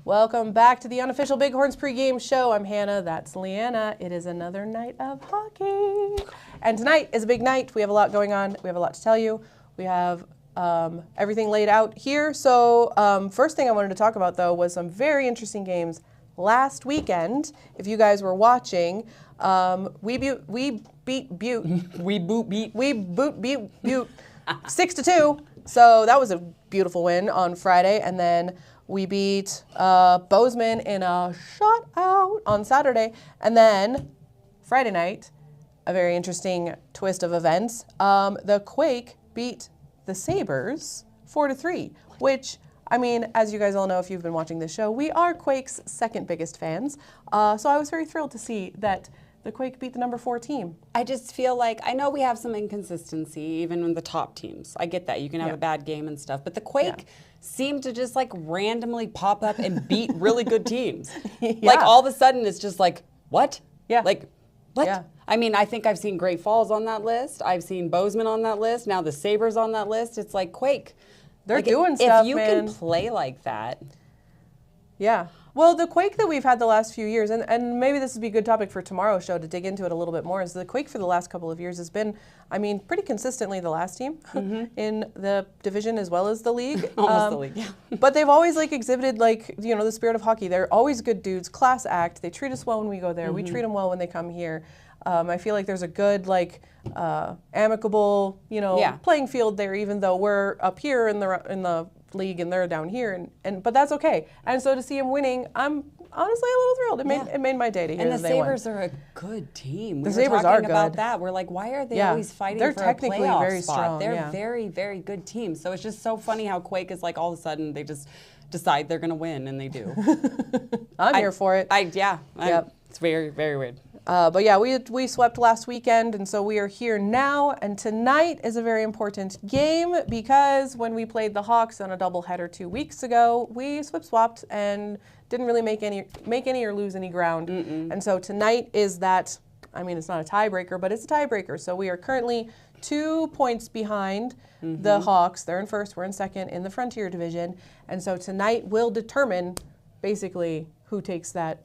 Welcome back to the Unofficial Bighorns pregame show. I'm Hannah, that's Leanna. It is another night of hockey. And tonight is a big night. We have a lot going on. We have a lot to tell you. We have everything laid out here. So first thing I wanted to talk about, though, was some very interesting games last weekend. If you guys were watching, we beat Butte 6-2. So that was a beautiful win on Friday. And then we beat Bozeman in a shutout on Saturday. And then Friday night, a very interesting twist of events. The Quake beat the Sabres 4-3, which, I mean, as you guys all know if you've been watching this show, we are Quake's second biggest fans. So I was very thrilled to see that the Quake beat the number 4 team. I just feel like, I know we have some inconsistency even in the top teams. I get that. You can have a bad game and stuff. But the Quake seemed to just like randomly pop up and beat really good teams. Like all of a sudden it's just like, what? Yeah. Like, what? Yeah. I mean, I think I've seen Great Falls on that list. I've seen Bozeman on that list. Now the Sabres on that list. It's like Quake. They're doing stuff, if you can play like that. Yeah. Well, the Quake that we've had the last few years, and maybe this would be a good topic for tomorrow's show to dig into it a little bit more, is the Quake for the last couple of years has been, I mean, pretty consistently the last team in the division as well as the league. Almost the league, yeah. But they've always like exhibited like, you know, the spirit of hockey. They're always good dudes, class act. They treat us well when we go there. We treat them well when they come here. I feel like there's a good like amicable, you know, playing field there, even though we're up here in the league and they're down here, but that's okay. And so to see him winning, I'm honestly a little thrilled. It made my day to hear that they won. And the Sabres are a good team. The Sabres are good. About that. We're like, why are they always fighting for a playoff technically very spot? strong. They're very, very good team. So it's just so funny how Quake is like all of a sudden they just decide they're going to win, and they do. I'm here for it. It's very, very weird. But yeah, we swept last weekend, and so we are here now. And tonight is a very important game because when we played the Hawks on a doubleheader 2 weeks ago, we swapped and didn't really make any or lose any ground. And so tonight is that. I mean, it's not a tiebreaker, but it's a tiebreaker. So we are currently 2 points behind the Hawks. They're in first, we're in second in the Frontier division, and so tonight will determine basically who takes that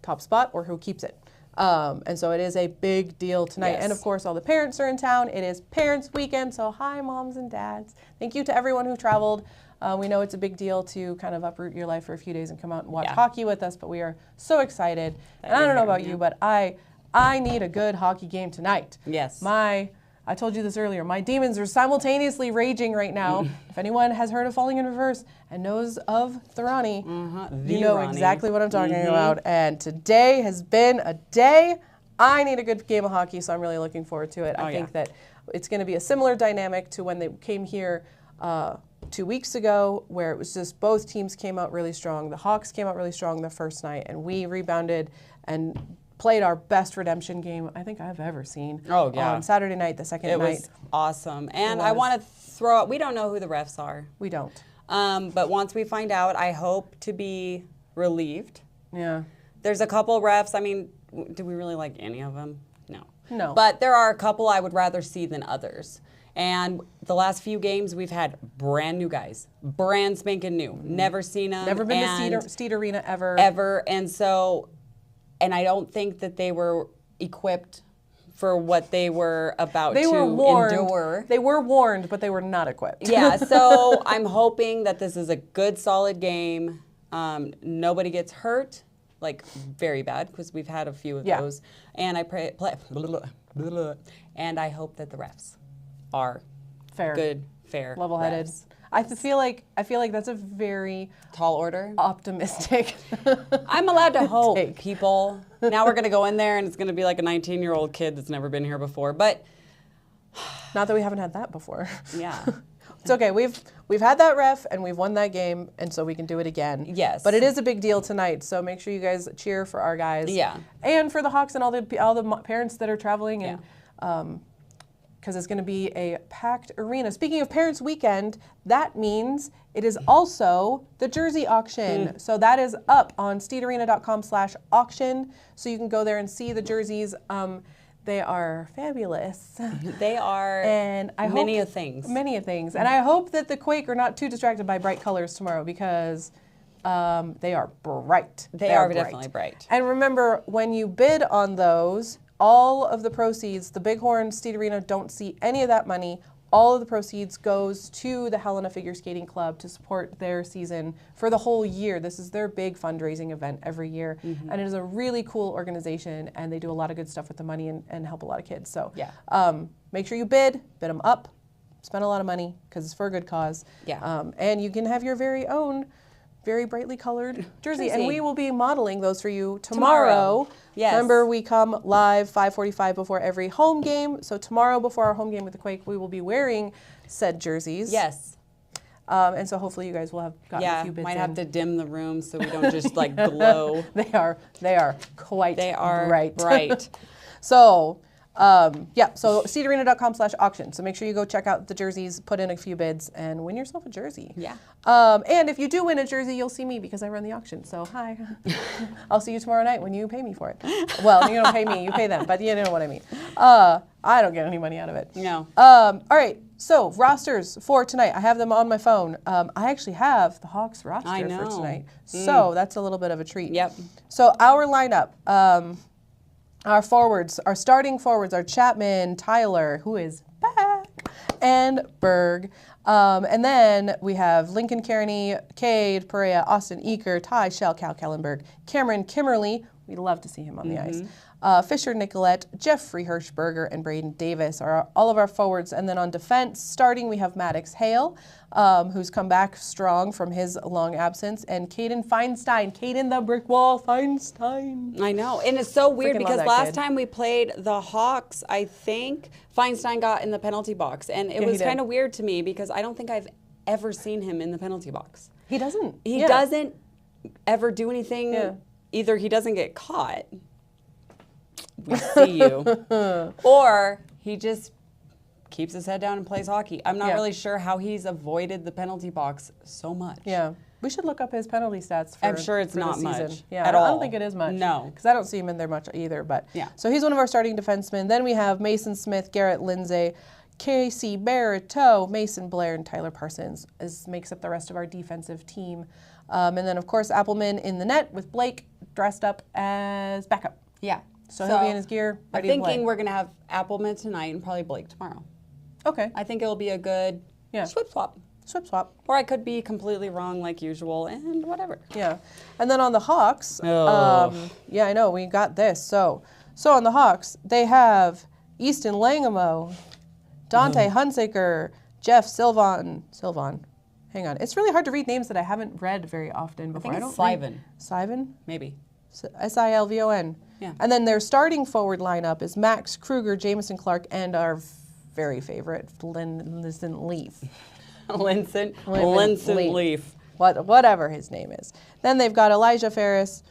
top spot or who keeps it. And so it is a big deal tonight. And of course, all the parents are in town. It is Parents Weekend, so hi, moms and dads. Thank you to everyone who traveled. We know it's a big deal to kind of uproot your life for a few days and come out and watch hockey with us, but we are so excited. And I don't know about you, but I need a good hockey game tonight. Yes. I told you this earlier, my demons are simultaneously raging right now. If anyone has heard of Falling in Reverse and knows of Thorani, you know exactly what I'm talking about. And today has been a day. I need a good game of hockey, so I'm really looking forward to it. I think that it's going to be a similar dynamic to when they came here 2 weeks ago, where it was just both teams came out really strong. The Hawks came out really strong the first night, and we rebounded and played our best redemption game I think I've ever seen. On Saturday night, the second night. It was awesome. And I want to throw out, we don't know who the refs are. We don't. But once we find out, I hope to be relieved. Yeah. There's a couple refs. I mean, do we really like any of them? No. No. But there are a couple I would rather see than others. And the last few games, we've had brand new guys, brand spanking new. Never seen them. Never been to Steed Arena ever. Ever. And so, and I don't think that they were equipped for what they were about to endure. They were warned, but they were not equipped. Yeah, so I'm hoping that this is a good, solid game. Nobody gets hurt, like very bad, because we've had a few of those. And I and I hope that the refs are good, fair, level-headed. refs. I feel like that's a very tall order, optimistic. I'm allowed to hope, people. Now we're gonna go in there and it's gonna be like a 19-year-old kid that's never been here before. But not that we haven't had that before. Yeah, it's okay. We've had that ref and we've won that game, and so we can do it again. Yes, but it is a big deal tonight. So make sure you guys cheer for our guys. Yeah, and for the Hawks and all the parents that are traveling and. Because it's going to be a packed arena. Speaking of Parents Weekend, that means it is also the jersey auction. So that is up on steedarena.com/auction. So you can go there and see the jerseys. They are fabulous. They are, and I hope many of things. Many of things. And I hope that the Quake are not too distracted by bright colors tomorrow, because They are bright. They are definitely bright. And remember, when you bid on those, all of the proceeds, the Bighorns Steed Arena don't see any of that money. All of the proceeds goes to the Helena Figure Skating Club to support their season for the whole year. This is their big fundraising event every year. And it is a really cool organization, and they do a lot of good stuff with the money and help a lot of kids. So make sure you bid them up, spend a lot of money because it's for a good cause. And you can have your very own very brightly colored jersey. And we will be modeling those for you tomorrow. Yes. Remember, we come live 5:45 before every home game. So tomorrow before our home game with the Quake, we will be wearing said jerseys. Yes. And so hopefully you guys will have gotten a few bits might have to dim the room so we don't just like glow. They are quite bright. So so steedarena.com/auction. So make sure you go check out the jerseys, put in a few bids, and win yourself a jersey. Yeah. And if you do win a jersey, you'll see me because I run the auction. So hi. I'll see you tomorrow night when you pay me for it. Well, you don't pay me, you pay them, but you know what I mean. I don't get any money out of it. No. All right. So rosters for tonight. I have them on my phone. I actually have the Hawks roster for tonight. So that's a little bit of a treat. Yep. So our lineup. Our forwards, our starting forwards are Chapman, Tyler, who is back, and Berg. And then we have Lincoln Kearney, Cade, Perea, Austin Eaker, Ty, Shell, Cal Kellenberg, Cameron Kimmerly. We'd love to see him on the ice. Fisher Nicolette, Jeffrey Hirschberger, and Braden Davis are all of our forwards. And then on defense, starting, we have Maddox Hale, who's come back strong from his long absence, and Caden Feinstein. Caden the Brick Wall Feinstein. I know. And it's so weird because last time we played the Hawks, I think Feinstein got in the penalty box. And it was kind of weird to me because I don't think I've ever seen him in the penalty box. He doesn't. He doesn't ever do anything. Either he doesn't get caught. We see you. Or he just keeps his head down and plays hockey. I'm not really sure how he's avoided the penalty box so much. Yeah. We should look up his penalty stats for I'm sure it's not much at all. all. I don't think it is much. No. Because I don't see him in there much either. But so he's one of our starting defensemen. Then we have Mason Smith, Garrett Lindsay, Casey Barreteau, Mason Blair, and Tyler Parsons makes up the rest of our defensive team. And then, of course, Appelman in the net with Blake dressed up as backup. Yeah. So he'll be in his gear, ready to play. I'm thinking we're going to have Appelman tonight and probably Blake tomorrow. Okay. I think it'll be a good swip swap. Swip swap. Or I could be completely wrong like usual and whatever. Yeah. And then on the Hawks, yeah, I know, we got this. So on the Hawks, they have Easton Langamo, Dante Hunsaker, Jeff Silvan. Hang on. It's really hard to read names that I haven't read very often before. I think it's Sivan. Sivan? Maybe. Silvon. Yeah. And then their starting forward lineup is Max Kruger, Jamison Clark, and our very favorite, Linson Leaf. Linson Leaf. Whatever his name is. Then they've got Elijah Ferris,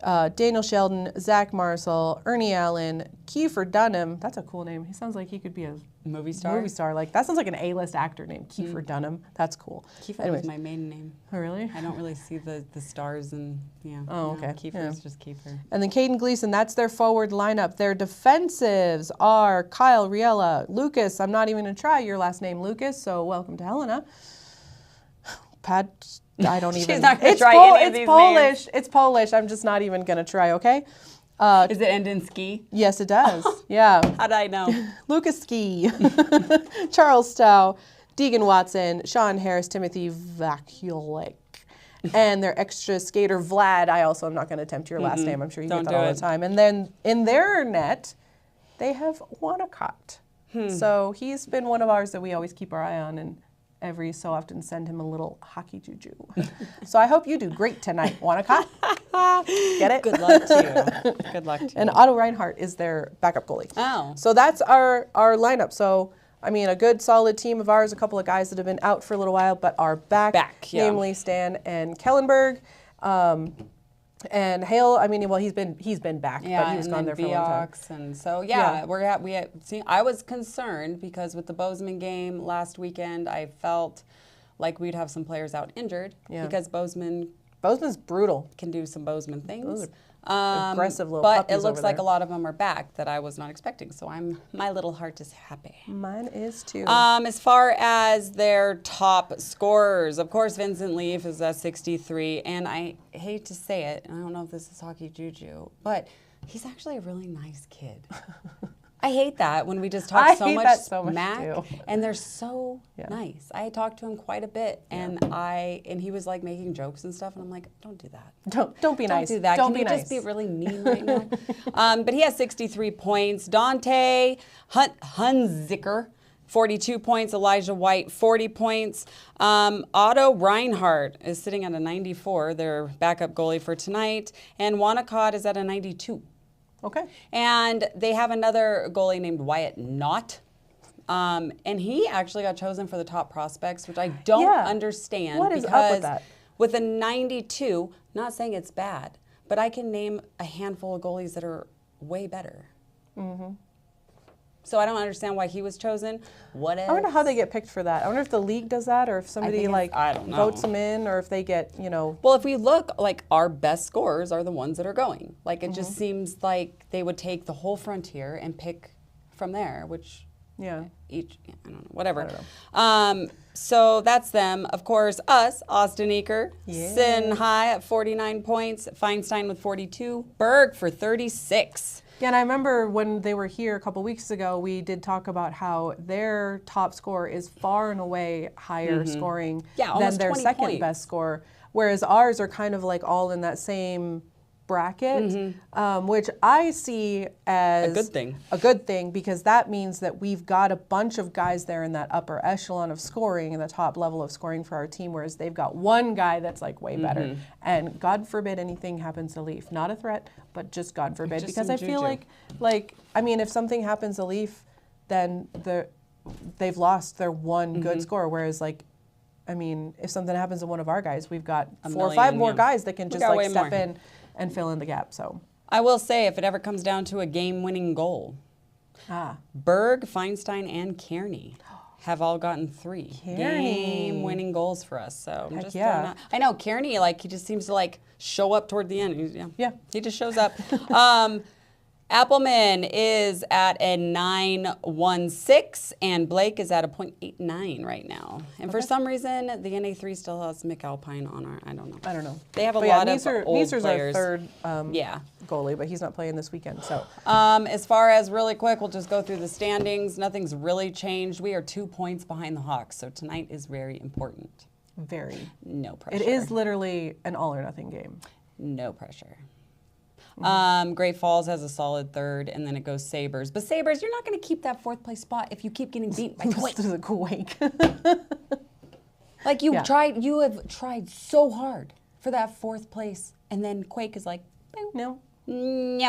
Daniel Sheldon, Zach Marcel, Ernie Allen, Kiefer Dunham. That's a cool name. He sounds like he could be a movie star. Like that sounds like an A-list actor name. Kiefer Dunham. That's cool. Kiefer was my maiden name. Oh, really? I don't really see the stars and Oh, okay. Kiefer's just Kiefer. And then Caden Gleason, that's their forward lineup. Their defensives are Kyle Riella, Lucas. I'm not even going to try your last name, Lucas, so welcome to Helena. Pat, I don't even. She's not going to try any of these Polish. names. It's Polish. I'm just not even going to try, okay? Does it end in ski? Yes, it does. Yeah. How'd I know? Lucas Ski, Charles Stow, Deegan Watson, Sean Harris, Timothy Vakulik, and their extra skater Vlad. I also am not going to attempt your last name. I'm sure you get that all the time. And then in their net, they have Wanacott. So he's been one of ours that we always keep our eye on, and every so often send him a little hockey juju. So I hope you do great tonight, Wanacott. Get it? Good luck to you. Good luck to you. And Otto Reinhardt is their backup goalie. Oh. So that's our lineup. So, I mean, a good solid team of ours, a couple of guys that have been out for a little while but are back. Namely Stan and Kellenberg. And Hale, I mean, well, he's been back, but he was gone there for a long time. And so, I was concerned because with the Bozeman game last weekend, I felt like we'd have some players out injured because Bozeman Bozeman's brutal. Can do some Bozeman things. Aggressive little but puppies it looks over like there. a lot of them are back that I was not expecting. So my little heart is happy. Mine is too. As far as their top scorers, of course, Vincent Leaf is at 63, and I hate to say it, and I don't know if this is hockey juju, but he's actually a really nice kid. I hate that when we just talk so much smack, and they're so nice. I talked to him quite a bit, and he was like making jokes and stuff, and I'm like, don't do that. Don't be nice. Don't do that. Don't Can you be just be really mean right now? But he has 63 points. Dante Hunziker, 42 points. Elijah White, 40 points. Otto Reinhardt is sitting at a 94, their backup goalie for tonight, and Wanacott is at a 92. Okay. And they have another goalie named Wyatt Knott. And he actually got chosen for the top prospects, which I don't understand. What is up with that? With a 92, not saying it's bad, but I can name a handful of goalies that are way better. Mm-hmm. So I don't understand why he was chosen. What if? I wonder how they get picked for that. I wonder if the league does that, or if somebody I don't know. votes them in, or if they get, Well, if we look, like, our best scorers are the ones that are going. Like, it just seems like they would take the whole frontier and pick from there, which I don't know, whatever. I don't know. So that's them. Of course, us, Austin Eaker, sitting high at 49 points. Feinstein with 42. Berg for 36. Yeah, and I remember when they were here a couple weeks ago, we did talk about how their top score is far and away higher scoring than their second best score, whereas ours are kind of like all in that same bracket, which I see as a good thing because that means that we've got a bunch of guys there in that upper echelon of scoring and the top level of scoring for our team, whereas they've got one guy that's like way better. And God forbid anything happens to Leaf. Not a threat, but just God forbid, just because I feel like I mean, if something happens to Leaf, then they've lost their one good scorer, whereas like, I mean, if something happens to one of our guys, we've got 4 or 5 more guys that can just like step in and fill in the gap. So I will say, if it ever comes down to a game-winning goal, Berg, Feinstein, and Kearney have all gotten 3 game-winning goals for us. So I'm just I know Kearney, like, he just seems to like show up toward the end. He just shows up. Appleman is at a 9.16, and Blake is at a 0.89 right now. And for some reason, the NA3 still has McAlpine on our, I don't know. They have a lot of old Neeser's players. our third goalie, but he's not playing this weekend. So, as far as really quick, we'll just go through the standings. Nothing's really changed. We are 2 points behind the Hawks, so tonight is very important. Very. No pressure. It is literally an all or nothing game. No pressure. Great Falls has a solid third, and then it goes Sabres. But Sabres, you're not going to keep that 4th place spot if you keep getting beaten by Quake. This is a Quake. Like you have tried so hard for that 4th place, and then Quake is like, no. And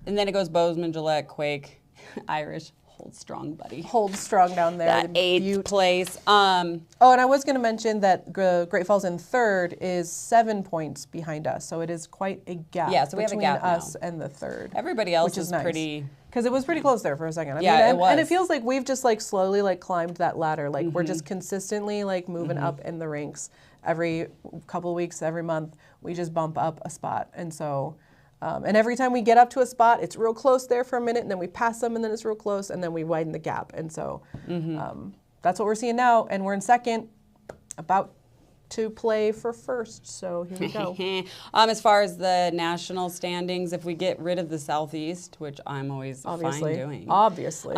then it goes Bozeman, Gillette, Quake, Irish. Hold strong, buddy. Hold strong down there. That 8th place. And I was going to mention that Great Falls in 3rd is 7 points behind us, so it is quite a gap. Yeah, so we have a gap between us and the 3rd. Everybody else is nice. Pretty. Because it was pretty close there for a second. I mean, it was. And it feels like we've just like slowly like climbed that ladder. Like we're just consistently like moving up in the ranks every couple of weeks, every month. We just bump up a spot, and so. And every time we get up to a spot, it's real close there for a minute, and then we pass them, and then it's real close, and then we widen the gap. And so that's what we're seeing now. And we're in 2nd, about to play for 1st. So here we go. As far as the national standings, if we get rid of the Southeast, which I'm always fine doing. Obviously.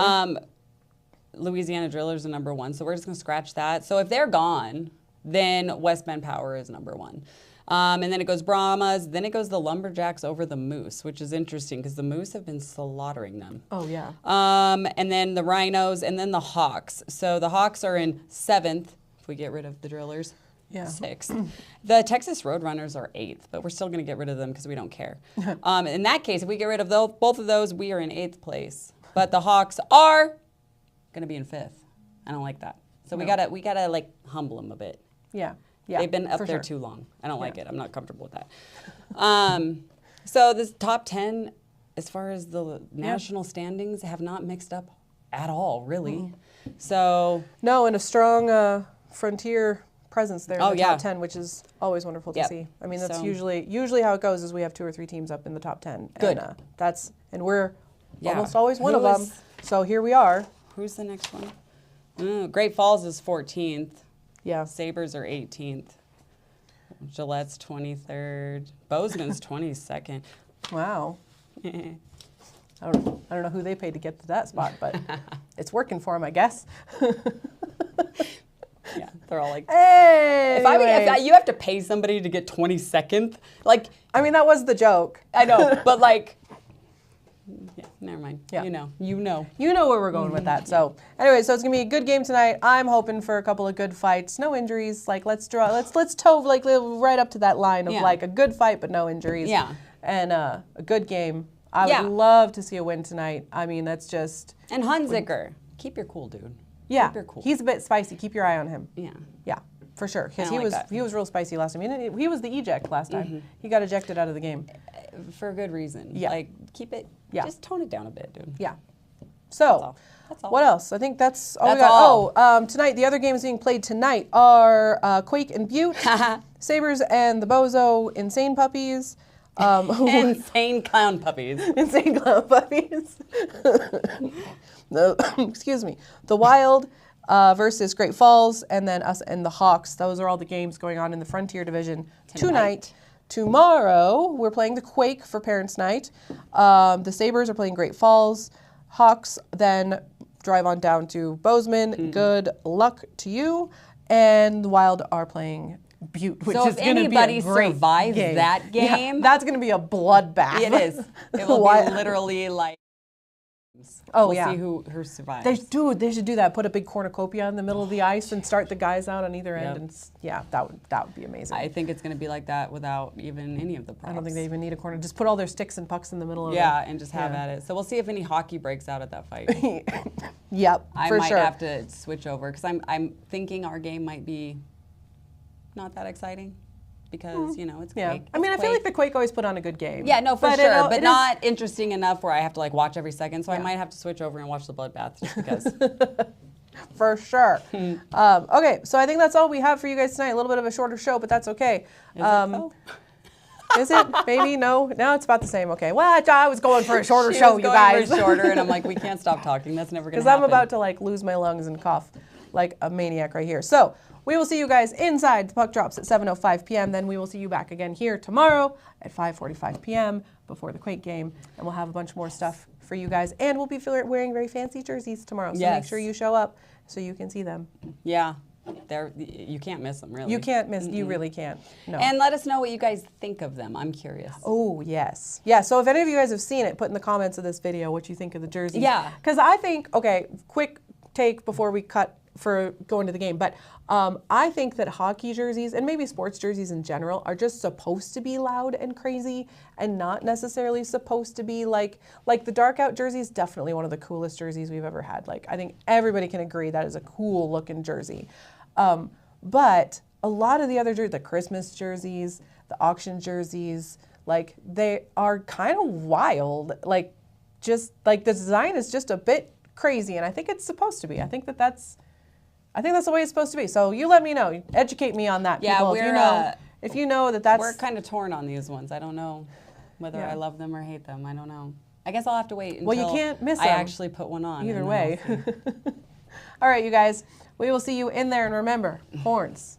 Louisiana Drillers are number 1, so we're just going to scratch that. So if they're gone, then West Bend Power is number 1. And then it goes Brahmas, then it goes the Lumberjacks over the Moose, which is interesting because the Moose have been slaughtering them. Oh, yeah. And then the Rhinos, and then the Hawks. So the Hawks are in 7th, if we get rid of the Drillers. Yeah. 6th. The Texas Roadrunners are 8th, but we're still going to get rid of them because we don't care. In that case, if we get rid of both of those, we are in 8th place. But the Hawks are going to be in 5th. I don't like that. So we gotta like humble them a bit. Yeah. Yeah, they've been up there too long. I don't like it. I'm not comfortable with that. So this top 10, as far as the national standings, have not mixed up at all, really. So no, and a strong Frontier presence there in the top 10, which is always wonderful to see. I mean, that's usually how it goes. Is we have 2 or 3 teams up in the top 10. Good. And we're almost always one of them. So here we are. Who's the next one? Great Falls is 14th. Yeah. Sabres are 18th. Gillette's 23rd. Bozeman's 22nd. Wow. I don't know who they paid to get to that spot, but it's working for them, I guess. Yeah, they're all like, hey. If you have to pay somebody to get 22nd, like. I mean, that was the joke. I know, but like. Yeah, never mind. Yeah. You know. You know where we're going with that. So anyway, so it's gonna be a good game tonight. I'm hoping for a couple of good fights, no injuries. Like let's toe like right up to that line of like a good fight but no injuries. Yeah. And a good game. I would love to see a win tonight. I mean, that's just. And Hunziker, keep your cool, dude. Yeah. Keep your cool. He's a bit spicy. Keep your eye on him. Yeah. Yeah. For sure, because he was real spicy last time. He was the eject last time. He got ejected out of the game for a good reason. Yeah, like keep it. Yeah, just tone it down a bit, dude. Yeah. So, that's all. What else? I think that's all we got. Oh, tonight the other games being played tonight are Quake and Butte, Sabres and the Bozo Insane Puppies. Insane Clown Puppies. Insane Clown Puppies. Excuse me. The Wild. Versus Great Falls, and then us and the Hawks. Those are all the games going on in the Frontier Division tonight. Tomorrow, we're playing the Quake for Parents' Night. The Sabres are playing Great Falls. Hawks then drive on down to Bozeman. Good luck to you. And the Wild are playing Butte, which is going to be a great survives game. that game, that's going to be a bloodbath. It is. It will be literally like. Oh, we'll see who survives. They should do that. Put a big cornucopia in the middle of the ice and start the guys out on either end. And that would be amazing. I think it's going to be like that without even any of the props. I don't think they even need a corner. Just put all their sticks and pucks in the middle of it. Yeah, and just have at it. So we'll see if any hockey breaks out at that fight. Yep, I for might sure. have to switch over because I'm thinking our game might be not that exciting. Because, it's Quake. I mean, I feel like the Quake always put on a good game. Yeah, no, for sure. But not interesting enough where I have to, watch every second. So I might have to switch over and watch the Bloodbath just because. For sure. Okay, so I think that's all we have for you guys tonight. A little bit of a shorter show, but that's okay. Is it? Maybe? No? No, it's about the same. Okay. Well, I was going for a shorter show, you guys. For shorter, and I'm like, we can't stop talking. That's never going to happen. Because I'm about to, lose my lungs and cough like a maniac right here. So, we will see you guys inside. The puck drops at 7:05 p.m. Then we will see you back again here tomorrow at 5:45 p.m. before the Quake game. And we'll have a bunch more stuff for you guys. And we'll be wearing very fancy jerseys tomorrow. So make sure you show up so you can see them. Yeah. You can't miss them, really. You can't miss. You really can't. No. And let us know what you guys think of them. I'm curious. Oh, yes. Yeah, so if any of you guys have seen it, put in the comments of this video what you think of the jerseys. Yeah. Because I think, quick take before we cut for going to the game, but I think that hockey jerseys and maybe sports jerseys in general are just supposed to be loud and crazy and not necessarily supposed to be like the dark out jersey is definitely one of the coolest jerseys we've ever had. I think everybody can agree that is a cool looking jersey. But a lot of the other jerseys, the Christmas jerseys, the auction jerseys, they are kind of wild. The design is just a bit crazy, and I think it's supposed to be. I think that's the way it's supposed to be. So you let me know. Educate me on that, people. If you know that's... We're kind of torn on these ones. I don't know whether I love them or hate them. I don't know. I guess I'll have to wait until you can't miss I them. actually put one on. Either way. All right, you guys. We will see you in there. And remember, horns.